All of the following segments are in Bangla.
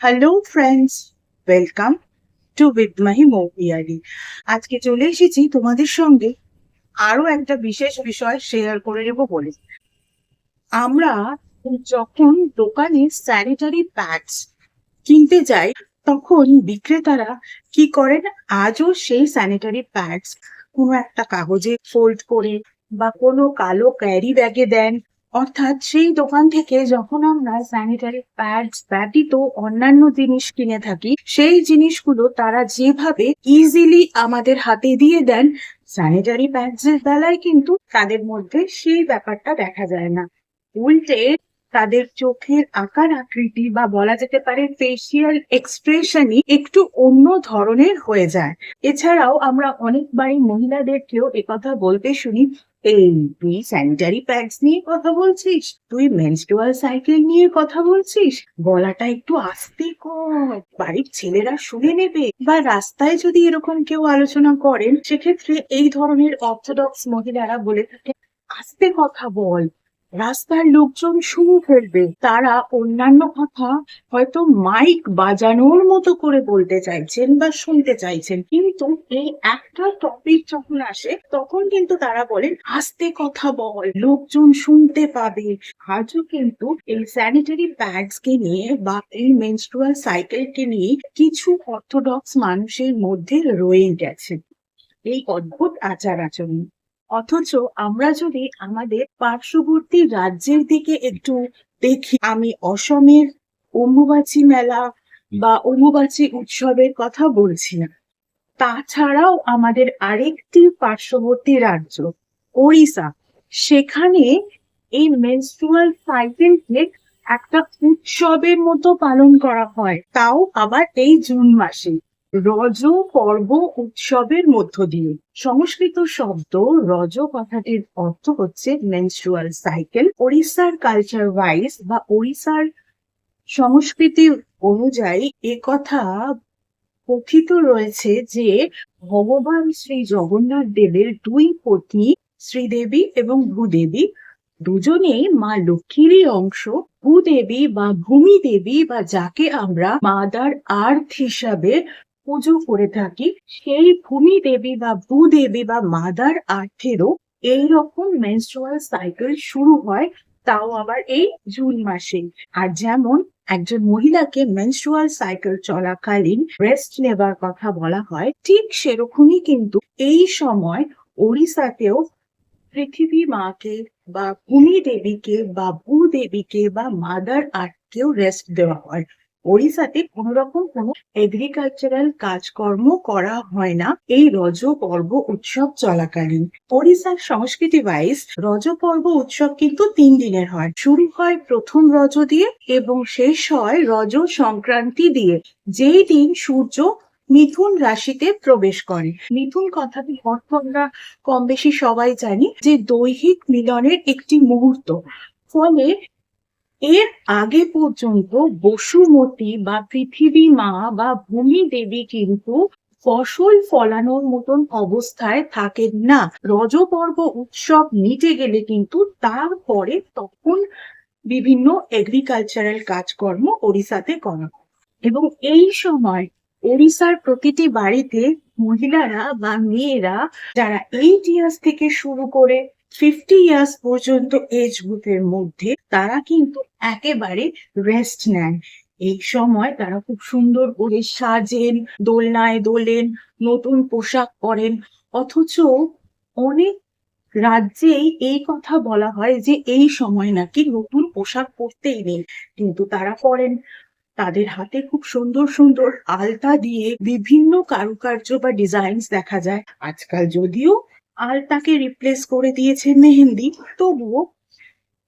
Hello friends, welcome to with Mahi Moupiyari. আজকে চলে এসেছি তোমাদের সঙ্গে আরো একটা বিশেষ বিষয় শেয়ার করে নেবো বলে। আমরা যখন দোকানে স্যানিটারি প্যাডস কিনতে যাই, তখন বিক্রেতারা কি করেন, আজও সেই স্যানিটারি প্যাডস কোনো একটা কাগজে ফোল্ড করে বা কোনো কালো ক্যারি ব্যাগে দেন। অর্থাৎ সেই দোকান থেকে যখন আমরা স্যানিটারি প্যাডস ব্যতীত অন্যান্য জিনিস কিনে থাকি, সেই জিনিসগুলো তারা যেভাবে ইজিলি আমাদের হাতে দিয়ে দেন, স্যানিটারি প্যাডস এর বেলায় কিন্তু তাদের মধ্যে সেই ব্যাপারটা দেখা যায় না। উল্টে তাদের চোখের আকার আকৃতি বা বলা যেতে পারে ফেসিয়াল এক্সপ্রেশনই একটু অন্য ধরনের হয়ে যায়। এছাড়াও আমরা অনেকবারই মহিলাদেরকেও একথা বলতে শুনি, এই তুই স্যানিটারি প্যাডস নিয়ে কথা বলছিস, তুই মেনস্ট্রুয়াল সাইকেল নিয়ে কথা বলছিস, গলাটা একটু আস্তে কর, বাড়ির ছেলেরা শুনে নেবে। বা রাস্তায় যদি এরকম কেউ আলোচনা করেন, সেক্ষেত্রে এই ধরনের অর্থোডক্স মহিলারা বলে থাকে, আস্তে কথা বল, রাস্তার লোকজন শুনে ফেলবে। তারা অন্যান্য কথা হয়তো মাইক বাজানোর মতো করে বলতে চাইছেন বা শুনতে চাইছেন, কিন্তু এই একটা টপিক যখন আসে তখন কিন্তু তারা বলেন আস্তে কথা বল, লোকজন শুনতে পাবে। আজও কিন্তু এই স্যানিটারি প্যাডস কে নিয়ে বা এই মেনস্ট্রুয়াল সাইকেলকে নিয়ে কিছু অর্থোডক্স মানুষের মধ্যে রয়ে গেছে এই অদ্ভুত আচার আচরণ। অথচ আমরা যদি আমাদের পার্শ্ববর্তী রাজ্যের দিকে একটু দেখি, আমি অসমের অম্বুবাচী মেলা বা অম্বুবাচী উৎসবের কথা বলছি না, তাছাড়াও আমাদের আরেকটি পার্শ্ববর্তী রাজ্য ওড়িশা, সেখানে এই মেনস্ট্রুয়াল সাইকেলকে একটা উৎসবের মতো পালন করা হয়, তাও আবার এই জুন মাসে, রজ পর্ব উৎসবের মধ্য দিয়ে। সংস্কৃত শব্দ রজ কথাটির অর্থ হচ্ছে মেনস্ট্রুয়াল সাইকেল। ওড়িশার কালচার ওয়াইজ বা ওড়িশার সংস্কৃতি অনুযায়ী এ কথা কথিত রয়েছে যে ভগবান শ্রী জগন্নাথ দেবের দুই পত্নী শ্রীদেবী এবং ভূদেবী দুজনেই মা লক্ষ্মীরই অংশ। ভূদেবী বা ভূমি দেবী বা যাকে আমরা মাদার আর্থ হিসাবে পুজো করে থাকি, সেই ভূমি দেবী বা ভূদেবী বা মাদার আর্থেরও এইরকম মেনস্ট্রুয়াল সাইকেল শুরু হয়, তাও আবার এই জুন মাসে। আর যেমন একজন মহিলাকে মেনস্ট্রুয়াল সাইকেল চলাকালীন রেস্ট নেবার কথা বলা হয়, ঠিক সেরকমই কিন্তু এই সময় ওড়িশাতেও পৃথিবী মাকে বা ভূমি দেবীকে বা ভূদেবীকে বা মাদার আর্থকেও রেস্ট দেওয়া হয়। ওড়িশাতে কোন রকম কোনো এগ্রিকালচারাল কাজকর্ম করা হয় না এই রজ পর্ব উৎসব চলাকালীন। ওড়িশার সংস্কৃতি ওয়াইজ রজ পর্ব উৎসব কিন্তু 3 দিনের হয়। শুরু হয় প্রথম রজ দিয়ে এবং শেষ হয় রজ সংক্রান্তি দিয়ে, যেই দিন সূর্য মিথুন রাশিতে প্রবেশ করে। মিথুন কথাটি অর্থ আমরা কম বেশি সবাই জানি যে দৈহিক মিলনের একটি মুহূর্ত। ফলে এর আগে পর্যন্ত বসুমতী বা পৃথিবী মা বা ভূমি দেবী কিন্তু ফসল ফলানোর মতন অবস্থায় থাকেন না। রজপর্ব উৎসব মিটে গেলে কিন্তু তারপরে তখন বিভিন্ন এগ্রিকালচারাল কাজকর্ম ওড়িশাতে করা হয়। এবং এই সময় ওড়িশার প্রতিটি বাড়িতে মহিলারা বা মেয়েরা যারা 8 ইয়ার্স থেকে শুরু করে 50 ইয়ার্স পর্যন্ত এজ গ্রুপের মধ্যে, তারা কিন্তু একেবারে রেস্ট নেন। এই সময় তারা খুব সুন্দর করে সাজেন, দোলনায় দোলেন, নতুন পোশাক পরেন। অথচ অনেক রাজ্যেই এই কথা বলা হয় যে এই সময় নাকি নতুন পোশাক পরতেই নেই, কিন্তু তারা পরেন। তাদের হাতে খুব সুন্দর সুন্দর আলতা দিয়ে বিভিন্ন কারুকার্য বা ডিজাইনস দেখা যায়। আজকাল যদিও আলতাকে রিপ্লেস করে দিয়েছে মেহেন্দি, তবুও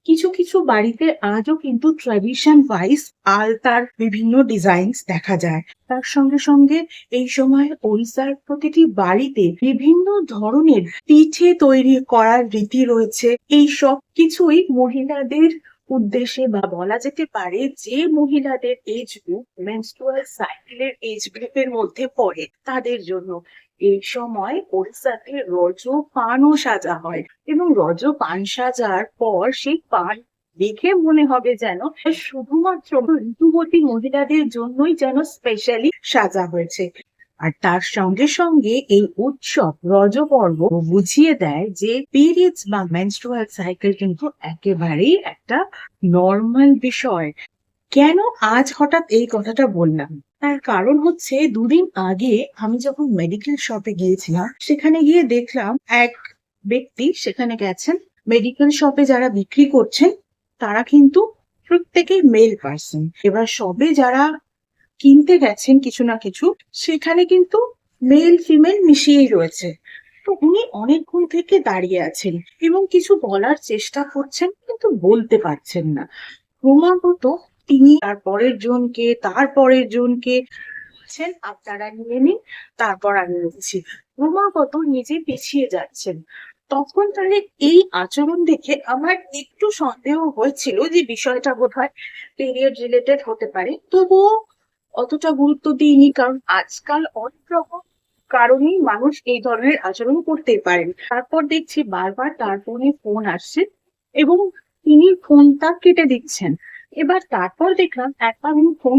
কিছু কিছু বাড়িতে আজও কিন্তু ট্র্যাডিশন ওয়াইজ আলতার বিভিন্ন ডিজাইনস দেখা যায়। তার সঙ্গে সঙ্গে এই সময় ওড়িশার প্রতিটি বাড়িতে বিভিন্ন ধরনের পিঠে তৈরি করার রীতি রয়েছে। এই সব কিছুই মহিলাদের উদ্দেশ্যে বা বলা যেতে পারে যে মহিলাদের এজ গ্রুপ মেনস্ট্রুয়াল সাইকেলের এজ গ্রুপের মধ্যে পড়ে তাদের জন্য এই সময় ওড়িশাতে রজ পানও সাজা হয়। এবং রজ পান সাজার পর সেই পান দেখে মনে হবে যেন শুধুমাত্র ঋতুবতী মহিলাদের জন্যই যেন স্পেশালি সাজা হয়েছে। আর তার সঙ্গে সঙ্গে এই উৎসব রজপর্ব বুঝিয়ে দেয় যে পিরিয়ডস বা মেনস্ট্রুয়াল সাইকেল কিন্তু একেবারেই একটা নর্মাল বিষয়। কেন আজ হঠাৎ এই কথাটা বললাম, তার কারণ হচ্ছে দুদিন আগে আমি যখন মেডিকেল শপে গিয়েছিলাম, সেখানে গিয়ে দেখলাম এক ব্যক্তি সেখানে গেছেন। মেডিকেল শপে যারা বিক্রি করছেন তারা কিন্তু প্রত্যেকেই মেল পার্সন। এবার শপে যারা কিনতে গেছেন কিছু না কিছু, সেখানে কিন্তু মেল ফিমেল মিশিয়েই রয়েছে। তো উনি অনেকক্ষণ থেকে দাঁড়িয়ে আছেন এবং কিছু বলার চেষ্টা করছেন কিন্তু বলতে পারছেন না। ক্রমাগত তিনি তার পরের জনকে বলছেন, আপনারা নিয়ে নিন, তারপর আমি নিচ্ছি। ক্রমাগত নিজে পিছিয়ে যাচ্ছেন। তখন তাদের এই আচরণ দেখে আমার একটু সন্দেহ হয়েছিল যে বিষয়টা বোধহয় পিরিয়ড রিলেটেড হতে পারে, তবুও অতটা গুরুত্ব দিইনি, কারণ আজকাল অনেক রকম কারণেই মানুষ এই ধরনের আচরণ করতেই পারেন। তারপর দেখছি বারবার তার ফোনে ফোন আসছে এবং তিনি ফোনটা কেটে দিচ্ছেন। এবার তারপর দেখলাম একবার উনি ফোন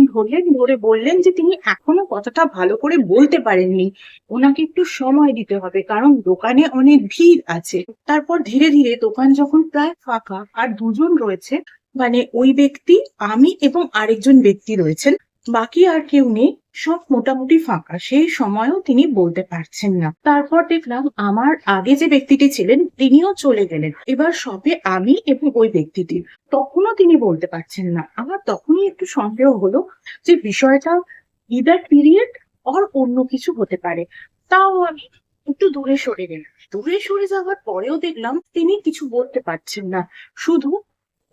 ধরে বললেন যে তিনি এখনো কথাটা ভালো করে বলতে পারেননি, ওনাকে একটু সময় দিতে হবে কারণ দোকানে অনেক ভিড় আছে। তারপর ধীরে ধীরে দোকান যখন প্রায় ফাঁকা আর দুজন রয়েছে, মানে ওই ব্যক্তি, আমি এবং আরেকজন ব্যক্তি রয়েছেন, বাকি আর কেউ নেই, সব মোটামুটি ফাঁকা, সেই সময়ও তিনি বলতে পারছেন না। তারপর দেখলাম আমার আগে যে ব্যক্তিটি ছিলেন তিনিও চলে গেলেন। এবার সবে আমি এবং ওই ব্যক্তিটি, তখনও তিনি বলতে পারছেন না। আমার তখনই একটু সন্দেহ হলো যে বিষয়টা ইদার পিরিয়ড আর অন্য কিছু হতে পারে। তাও আমি একটু দূরে সরে গেলাম। দূরে সরে যাওয়ার পরেও দেখলাম তিনি কিছু বলতে পারছেন না, শুধু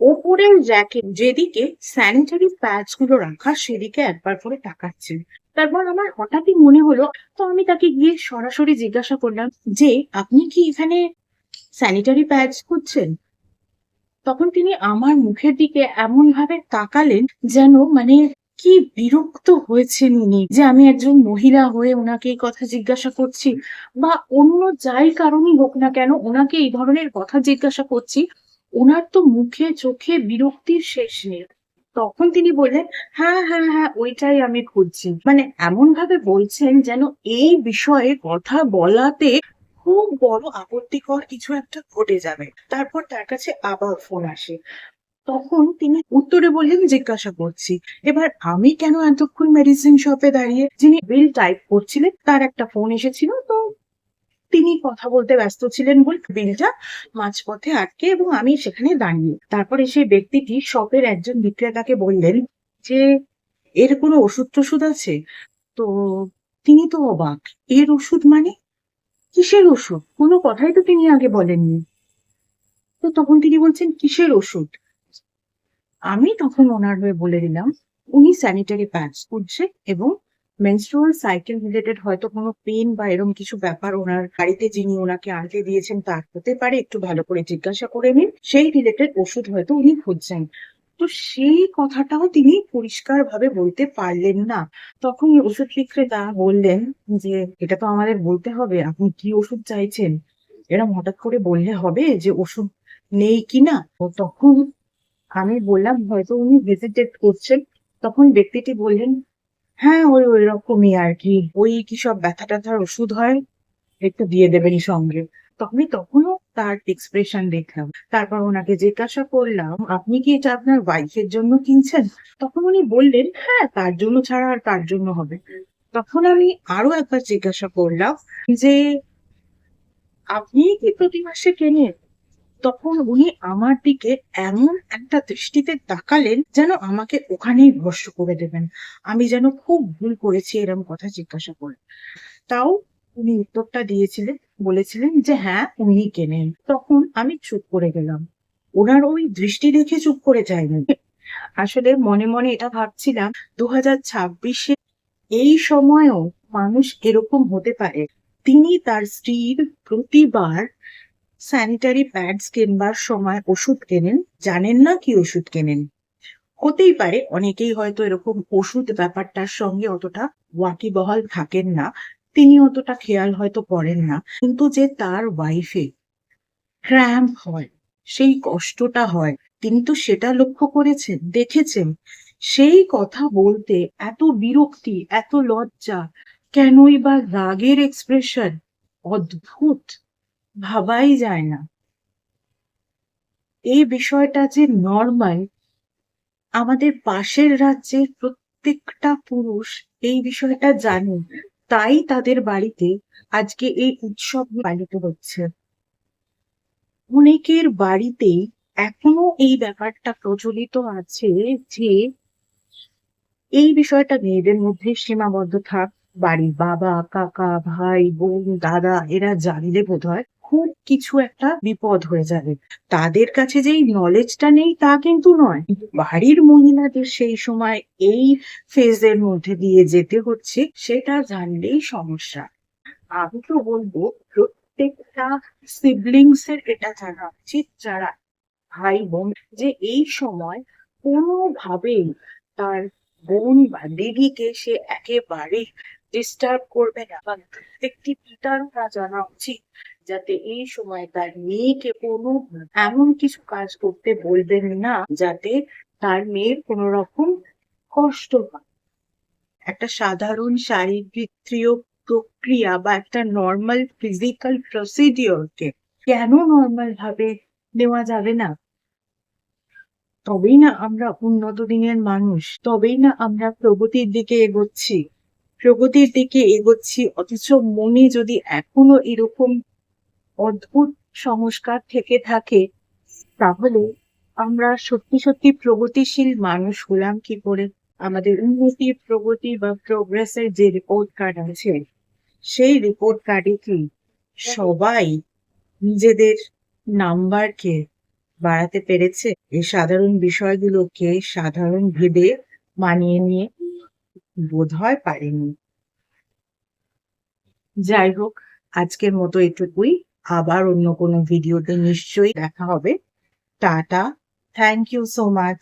ওপরের র্যাকে যেদিকে স্যানিটারি প্যাডস গুলো রাখা সেদিকে একবার করে তাকাচ্ছেন। তারপর আমার হঠাৎই মনে হলো, তো আমি তাকে গিয়ে সরাসরি জিজ্ঞাসা করলাম যে আপনি কি এখানে স্যানিটারি প্যাডস খুঁজছেন? তখন তিনি আমার মুখের দিকে এমন ভাবে তাকালেন যেন মানে কি বিরক্ত হয়েছেন উনি যে আমি একজন মহিলা হয়ে ওনাকে এই কথা জিজ্ঞাসা করছি, বা অন্য যাই কারণই হোক না কেন ওনাকে এই ধরনের কথা জিজ্ঞাসা করছি। ওনার তো মুখে চোখে বিরক্তির শেষ নেই। তখন তিনি বললেন, হ্যাঁ হ্যাঁ হ্যাঁ ওইটাই আমি খুঁজছি। মানে এমন ভাবে বলছেন যেন এই বিষয়ে কথা বলাতে খুব বড় আপত্তিকর কিছু একটা ঘটে যাবে। তারপর তার কাছে আবার ফোন আসে। তখন তিনি উত্তরে বললেন, জিজ্ঞাসা করছি। এবার আমি কেন এতক্ষণ মেডিসিন শপে দাঁড়িয়ে, যিনি বিল টাইপ করছিলেন তার একটা ফোন এসেছিল, তো তিনি কথা বলতে ব্যস্ত ছিলেন বলে বিলটা মাঝপথে আটকে এবং আমি সেখানে দাঁড়িয়ে। তারপরে সেই ব্যক্তিটি শপের একজন বিক্রেতাকে বললেন যে এর কোনো ওষুধ টষুধ আছে? তো তিনি তো অবাক, এর ওষুধ মানে কিসের ওষুধ, কোনো কথাই তো তিনি আগে বলেননি। তো তখন তিনি বলছেন কিসের ওষুধ? আমি তখন ওনার হয়ে বলে দিলাম উনি স্যানিটারি প্যাডস খুঁজছে এবং মেনস্ট্রুয়াল সাইকেল রিলেটেড হয়তো কোনো পেন বা এরকম কিছু ব্যাপার ওনার বাড়িতে যিনি ওনাকে আনতে দিয়েছেন তার হতে পারে, একটু ভালো করে জিজ্ঞাসা করে নিন, সেই রিলেটেড ওষুধ হয়তো উনি খুঁজছেন। তো সেই কথাটাও তিনি পরিষ্কার ভাবে বলতে পারলেন না। তখন ওষুধ বিক্রেতা বললেন যে এটা তো আমাদের বলতে হবে, আপনি কি ওষুধ চাইছেন, এরকম হঠাৎ করে বললে হবে যে ওষুধ নেই কিনা। তো তখন আমি বললাম হয়তো উনি হেজিটেট করছেন। তখন ব্যক্তিটি বললেন, হ্যাঁ ওই রকমই আর কি, ওই কি সব ব্যথা ট্যাথার ওষুধ হয়, একটু দিয়ে দেবেন সঙ্গে। তখনও তার এক্সপ্রেশন দেখলাম। তারপর ওনাকে জিজ্ঞাসা করলাম, আপনি কি এটা আপনার ওয়াইফের জন্য কিনছেন? তখন উনি বললেন, হ্যাঁ তার জন্য ছাড়া আর কার জন্য হবে। তখন আমি আরো একবার জিজ্ঞাসা করলাম যে আপনি কি প্রতি মাসে কেনেন? তখন উনি আমার দিকে এমন একটা দৃষ্টিতে তাকালেন যেন আমাকে ওখানেই ভস্ম করে দেবেন, আমি যেন খুব ভুল করেছি এরকম কথা জিজ্ঞাসা করে। তাও উনি উত্তরটা দিয়েছিলেন, বলেছিলেন যে হ্যাঁ উনি কেনেন। তখন আমি চুপ করে গেলাম। ওনার ওই দৃষ্টি দেখে চুপ করে যায়নি, আসলে মনে মনে এটা ভাবছিলাম 2026-এ এই সময়েও মানুষ এরকম হতে পারে। তিনি তার স্ত্রীর প্রতিবার স্যানিটারি প্যাডস কেনবার সময় ওষুধ কেনেন, জানেন না কি ওষুধ কেনেন। হতেই পারে অনেকেই হয়তো এরকম ওষুধ ব্যাপারটার সঙ্গে অতটা ওয়াকিবহাল থাকেন না, তিনি অতটা খেয়াল হয়তো করেন না, কিন্তু যে তার ওয়াইফে ক্র্যাম্প হয়, সেই কষ্টটা হয়, তিনি তো সেটা লক্ষ্য করেছেন, দেখেছেন। সেই কথা বলতে এত বিরক্তি, এত লজ্জা, কেনই বা রাগের এক্সপ্রেশন, অদ্ভুত, ভাবাই যায় না। এই বিষয়টা যে নর্মাল, আমাদের পাশের রাজ্যের প্রত্যেকটা পুরুষ এই বিষয়টা জানে, তাই তাদের বাড়িতে আজকে এই উৎসব পালিত হচ্ছে। অনেকের বাড়িতেই এখনো এই ব্যাপারটা প্রচলিত আছে যে এই বিষয়টা মেয়েদের মধ্যে সীমাবদ্ধ থাক। বাড়ির বাবা, কাকা, ভাই, বোন, দাদা এরা জানলে বোধহয় খুব কিছু একটা বিপদ হয়ে যাবে। তাদের কাছে যে এই নলেজটা নেই তা কিন্তু নয়, কিন্তু বাড়ির মহিলাদের সেই সময় এই ফেজের মধ্যে দিয়ে যেতে হচ্ছে, সেটা জানলেই সমস্যা। আমি তো বলবো প্রত্যেকটা সিবলিংস এর এটা জানা উচিত, যারা ভাই বোন, যে এই সময় কোনোভাবেই তার বোন বা দিদিকে সে একেবারে ডিস্টার্ব করবে না। বা প্রত্যেকটি পিতারও তা জানা উচিত যাতে এই সময় তার মেয়েকে কোনো এমন কিছু কাজ করতে বলবেন না যাতে তার মেয়ের কোনো রকম কষ্ট হয়। একটা সাধারণ শারীরবৃত্তীয় প্রক্রিয়া বা একটা নর্মাল ফিজিক্যাল প্রসিডিওরকে কেন নর্মাল ভাবে নেওয়া যাবে না? তবেই না আমরা উন্নত দিনের মানুষ, তবেই না আমরা প্রগতির দিকে এগোচ্ছি। প্রগতির দিকে এগোচ্ছি, অথচ মনে যদি এখনো এরকম অদ্ভুত সংস্কার থেকে থাকে, তাহলে আমরা সত্যি সত্যি প্রগতিশীল মানুষ হলাম কি করে? আমাদের উন্নতি, প্রগতি বা প্রোগ্রেসের যে রিপোর্ট কার্ড আছে, সেই রিপোর্ট কার্ডে কি সবাই নিজেদের নাম্বারকে বাড়াতে পেরেছে? এই সাধারণ বিষয়গুলোকে সাধারণ ভেবে মানিয়ে নিয়ে বোধহয় পারেনি। যাই হোক, আজকের মতো এটুকুই। আবার অন্য কোনো ভিডিওতে নিশ্চয়ই দেখা হবে। Tata, thank you so much.